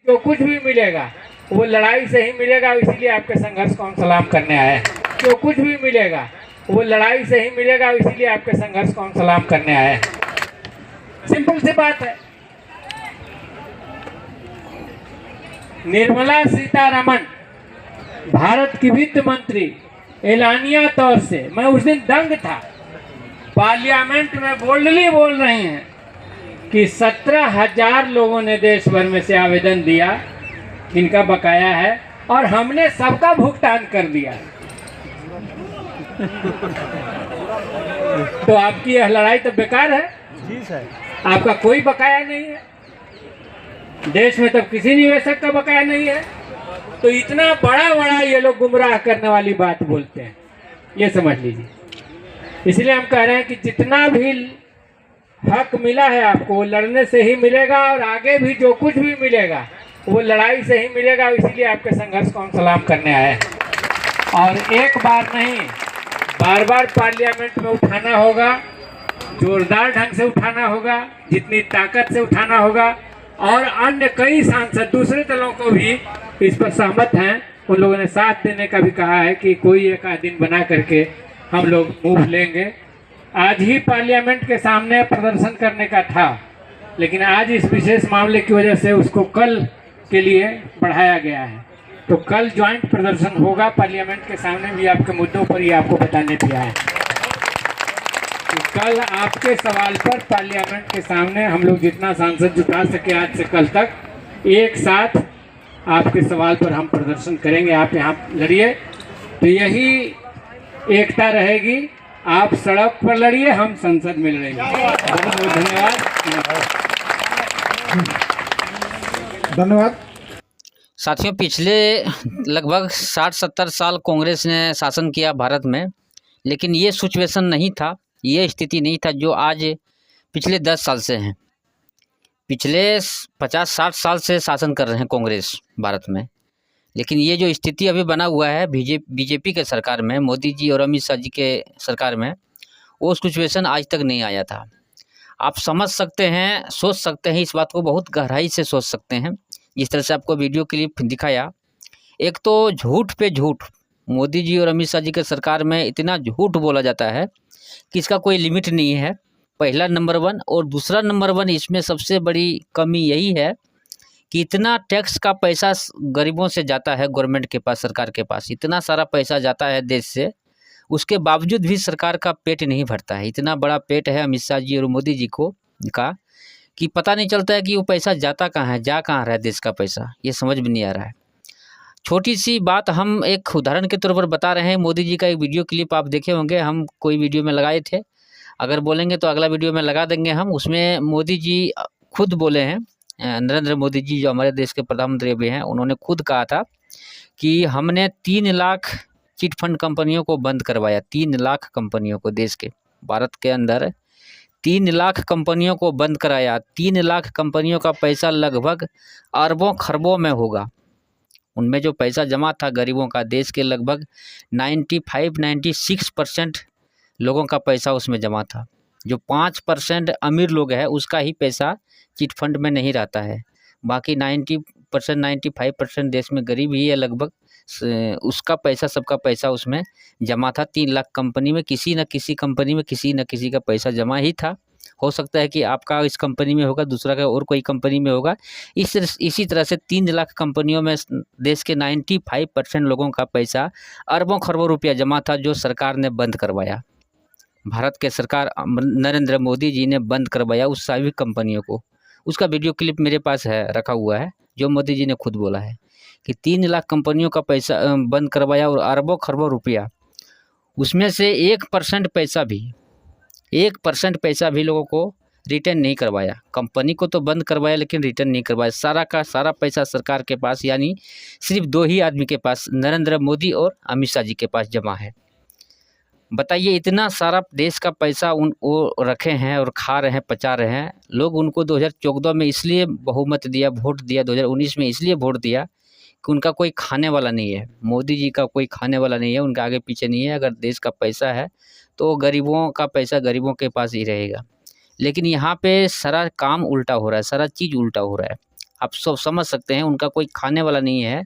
जो कुछ भी मिलेगा वो लड़ाई से ही मिलेगा, इसीलिए आपके संघर्ष को हम सलाम करने आए हैं। जो कुछ भी मिलेगा वो लड़ाई से ही मिलेगा, इसीलिए आपके संघर्ष को हम सलाम करने आए हैं। सिंपल सी बात है। निर्मला सीतारमण भारत की वित्त मंत्री एलानिया तौर से, मैं उस दिन दंग था, पार्लियामेंट में बोल्डली बोल रही हैं कि 17,000 लोगों ने देश भर में से आवेदन दिया इनका बकाया है और हमने सबका भुगतान कर दिया। तो आपकी यह लड़ाई तो बेकार है जी सर। आपका कोई बकाया नहीं है, देश में तब किसी निवेशक का बकाया नहीं है, तो इतना बड़ा बड़ा ये लोग गुमराह करने वाली बात बोलते हैं, ये समझ लीजिए। इसलिए हम कह रहे हैं कि जितना भी हक मिला है आपको वो लड़ने से ही मिलेगा, और आगे भी जो कुछ भी मिलेगा वो लड़ाई से ही मिलेगा, इसीलिए आपके संघर्ष को हम सलाम करने आए हैं। और एक बार नहीं, बार बार पार्लियामेंट में उठाना होगा, जोरदार ढंग से उठाना होगा, जितनी ताकत से उठाना होगा। और अन्य कई सांसद दूसरे दलों को भी इस पर सहमत हैं, उन लोगों ने साथ देने का भी कहा है कि कोई एक आध दिन बना करके हम लोग मूव लेंगे। आज ही पार्लियामेंट के सामने प्रदर्शन करने का था, लेकिन आज इस विशेष मामले की वजह से उसको कल के लिए बढ़ाया गया है। तो कल ज्वाइंट प्रदर्शन होगा पार्लियामेंट के सामने भी, आपके मुद्दों पर ही आपको बताने दिया है। तो कल आपके सवाल पर पार्लियामेंट के सामने हम लोग जितना सांसद जुटा सके आज से कल तक, एक साथ आपके सवाल पर हम प्रदर्शन करेंगे। आप यहाँ लड़िए, तो यही एकता रहेगी। आप सड़क पर लड़िए, हम संसद में लड़ेंगे। बहुत बहुत धन्यवाद। साथियों, पिछले लगभग 60-70 साल कांग्रेस ने शासन किया भारत में, लेकिन ये सिचुएशन नहीं था, ये स्थिति नहीं था जो आज पिछले 10 साल से हैं। पिछले 50-60 साल से शासन कर रहे हैं कांग्रेस भारत में, लेकिन ये जो स्थिति अभी बना हुआ है बीजेपी के सरकार में, मोदी जी और अमित शाह जी के सरकार में, वो सिचुएशन आज तक नहीं आया था। आप समझ सकते हैं, सोच सकते हैं, इस बात को बहुत गहराई से सोच सकते हैं। जिस तरह से आपको वीडियो क्लिप दिखाया, एक तो झूठ पे झूठ, मोदी जी और अमित शाह जी के सरकार में इतना झूठ बोला जाता है कि इसका कोई लिमिट नहीं है, पहला नंबर 1। और दूसरा नंबर 1, इसमें सबसे बड़ी कमी यही है कि इतना टैक्स का पैसा गरीबों से जाता है गवर्नमेंट के पास, सरकार के पास इतना सारा पैसा जाता है देश से, उसके बावजूद भी सरकार का पेट नहीं भरता है। इतना बड़ा पेट है अमित शाह जी और मोदी जी को का कि पता नहीं चलता है कि वो पैसा जाता कहाँ है, जा कहाँ रहा है देश का पैसा, ये समझ में नहीं आ रहा है। छोटी सी बात हम एक उदाहरण के तौर पर बता रहे हैं। मोदी जी का एक वीडियो क्लिप आप देखे होंगे, हम कोई वीडियो में लगाए थे, अगर बोलेंगे तो अगला वीडियो में लगा देंगे हम। उसमें मोदी जी खुद बोले हैं, नरेंद्र मोदी जी जो हमारे देश के प्रधानमंत्री भी हैं, उन्होंने खुद कहा था कि हमने 3 लाख चिट फंड कंपनियों को बंद करवाया। 3 लाख कंपनियों को, देश के भारत के अंदर 3 लाख कंपनियों को बंद कराया। 3 लाख कंपनियों का पैसा लगभग अरबों खरबों में होगा। उनमें जो पैसा जमा था गरीबों का, देश के लगभग 95-96% लोगों का पैसा उसमें जमा था। जो 5% अमीर लोग हैं उसका ही पैसा चिट फंड में नहीं रहता है, बाकी 90% 95% देश में गरीब ही है लगभग, उसका पैसा, सबका पैसा उसमें जमा था। 3 लाख कंपनी में किसी न किसी कंपनी में किसी न किसी का पैसा जमा ही था। हो सकता है कि आपका इस कंपनी में होगा, दूसरा का और कोई कंपनी में होगा। इसी तरह से 3 लाख कंपनियों में देश के 95% लोगों का पैसा, अरबों खरबों रुपया जमा था, जो सरकार ने बंद करवाया। भारत के सरकार नरेंद्र मोदी जी ने बंद करवाया उस सभी कंपनियों को। उसका वीडियो क्लिप मेरे पास है, रखा हुआ है, जो मोदी जी ने खुद बोला है कि 3 लाख कंपनियों का पैसा बंद करवाया और अरबों खरबों रुपया, उसमें से 1% पैसा भी लोगों को रिटर्न नहीं करवाया। कंपनी को तो बंद करवाया लेकिन रिटर्न नहीं करवाया। सारा का सारा पैसा सरकार के पास, यानी सिर्फ 2 ही आदमी के पास, नरेंद्र मोदी और अमित शाह जी के पास जमा है। बताइए, इतना सारा देश का पैसा वो रखे हैं और खा रहे हैं, पचा रहे हैं। लोग उनको 2014 में इसलिए बहुमत दिया, वोट दिया, 2019 में इसलिए वोट दिया कि उनका कोई खाने वाला नहीं है, मोदी जी का कोई खाने वाला नहीं है, उनके आगे पीछे नहीं है। अगर देश का पैसा है तो गरीबों का पैसा गरीबों के पास ही रहेगा। लेकिन यहाँ पे सारा काम उल्टा हो रहा है, सारा चीज़ उल्टा हो रहा है। आप सब समझ सकते हैं, उनका कोई खाने वाला नहीं है।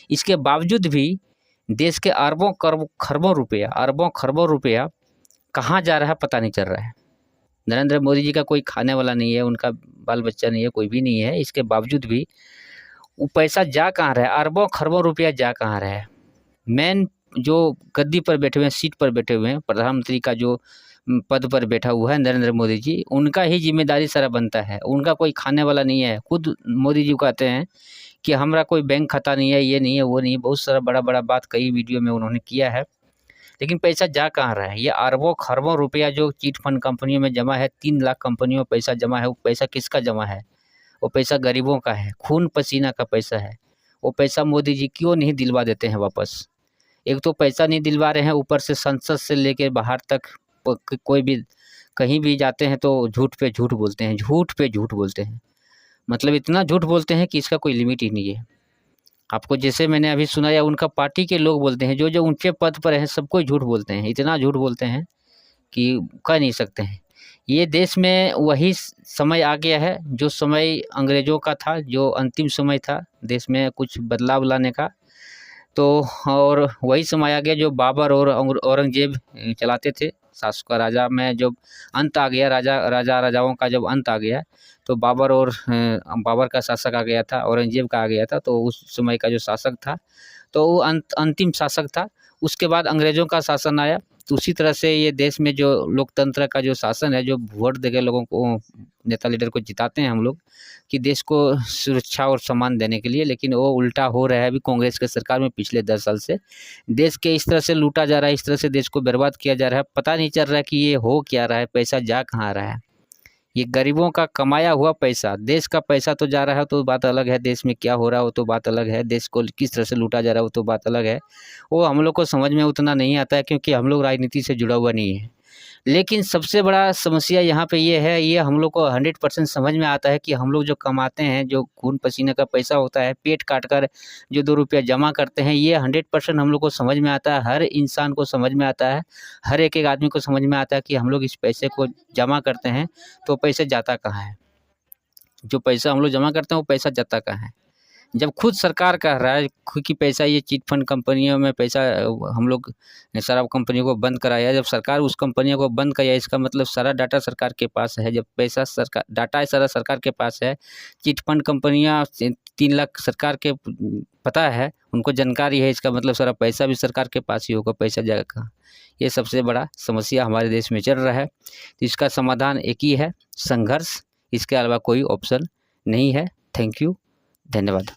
इसके बावजूद भी देश के अरबों खरबों रुपया कहाँ जा रहा है पता नहीं चल रहा है। नरेंद्र मोदी जी का कोई खाने वाला नहीं है, उनका बाल बच्चा नहीं है, कोई भी नहीं है। इसके बावजूद भी वो पैसा जा कहाँ रहा है, अरबों खरबों रुपया जा कहाँ रहा है। मेन जो गद्दी पर बैठे हुए हैं, सीट पर बैठे हुए हैं, प्रधानमंत्री का जो पद पर बैठा हुआ है नरेंद्र मोदी जी, उनका ही जिम्मेदारी सारा बनता है। उनका कोई खाने वाला नहीं है। खुद मोदी जी कहते हैं कि हमारा कोई बैंक खाता नहीं है, ये नहीं है, वो नहीं है। बहुत सारा बड़ा बड़ा बात कई वीडियो में उन्होंने किया है, लेकिन पैसा जा कहाँ रहा है। ये अरबों खरबों रुपया जो चिट फंड कंपनियों में जमा है, 3 लाख कंपनियों में पैसा जमा है, वो पैसा किसका जमा है? वो पैसा गरीबों का है, खून पसीना का पैसा है। वो पैसा मोदी जी क्यों नहीं दिलवा देते हैं वापस? एक तो पैसा नहीं दिलवा रहे हैं, ऊपर से संसद से लेके बाहर तक कोई भी कहीं भी जाते हैं तो झूठ पे झूठ बोलते हैं। मतलब इतना झूठ बोलते हैं कि इसका कोई लिमिट ही नहीं है। आपको जैसे मैंने अभी सुनाया, उनका पार्टी के लोग बोलते हैं, जो ऊंचे पद पर हैं सबको झूठ बोलते हैं। इतना झूठ बोलते हैं कि कह नहीं सकते हैं। ये देश में वही समय आ गया है जो समय अंग्रेज़ों का था, जो अंतिम समय था देश में कुछ बदलाव लाने का। तो और वही समय आ गया जो बाबर और औरंगजेब चलाते थे। शासक राजा में जब अंत आ गया, राजाओं का जब अंत आ गया, तो बाबर का शासक आ गया था, औरंगजेब का आ गया था। तो उस समय का जो शासक था, तो वो अंतिम शासक था। उसके बाद अंग्रेज़ों का शासन आया। तो उसी तरह से ये देश में जो लोकतंत्र का जो शासन है, जो वोट देकर लोगों को, नेता लीडर को जिताते हैं हम लोग कि देश को सुरक्षा और सम्मान देने के लिए, लेकिन वो उल्टा हो रहा है अभी कांग्रेस के सरकार में। पिछले 10 साल से देश के इस तरह से लूटा जा रहा है, इस तरह से देश को बर्बाद किया जा रहा है। पता नहीं चल रहा है कि ये हो क्या रहा है, पैसा जा कहाँ रहा है। ये गरीबों का कमाया हुआ पैसा, देश का पैसा तो जा रहा है तो बात अलग है, देश में क्या हो रहा है वो तो बात अलग है, देश को किस तरह से लूटा जा रहा है वो तो बात अलग है। वो हम लोग को समझ में उतना नहीं आता है, क्योंकि हम लोग राजनीति से जुड़ा हुआ नहीं है। लेकिन सबसे बड़ा समस्या यहाँ पे ये है, ये हम लोग को 100% समझ में आता है कि हम लोग जो कमाते हैं, जो खून पसीने का पैसा होता है, पेट काट कर जो 2 रुपया जमा करते हैं, ये 100% हम लोग को समझ में आता है। हर इंसान को समझ में आता है, हर एक आदमी को समझ में आता है कि हम लोग इस पैसे को जमा करते हैं तो पैसे जाता कहाँ है। जो पैसा हम लोग जमा करते हैं वो पैसा जाता कहाँ है। जब खुद सरकार कह रहा है कि पैसा ये चिट फंड कंपनियों में पैसा हम लोग शराब कंपनियों को बंद कराया, जब सरकार उस कंपनियों को बंद कराया, इसका मतलब सारा डाटा सरकार के पास है। जब पैसा डाटा सारा सरकार के पास है, चिट फंड कंपनियां 3 लाख सरकार के पता है, उनको जानकारी है, इसका मतलब सारा पैसा भी सरकार के पास ही होगा, पैसा जाएगा कहाँ। ये सबसे बड़ा समस्या हमारे देश में चल रहा है। तो इसका समाधान एक ही है, संघर्ष। इसके अलावा कोई ऑप्शन नहीं है। थैंक यू, धन्यवाद।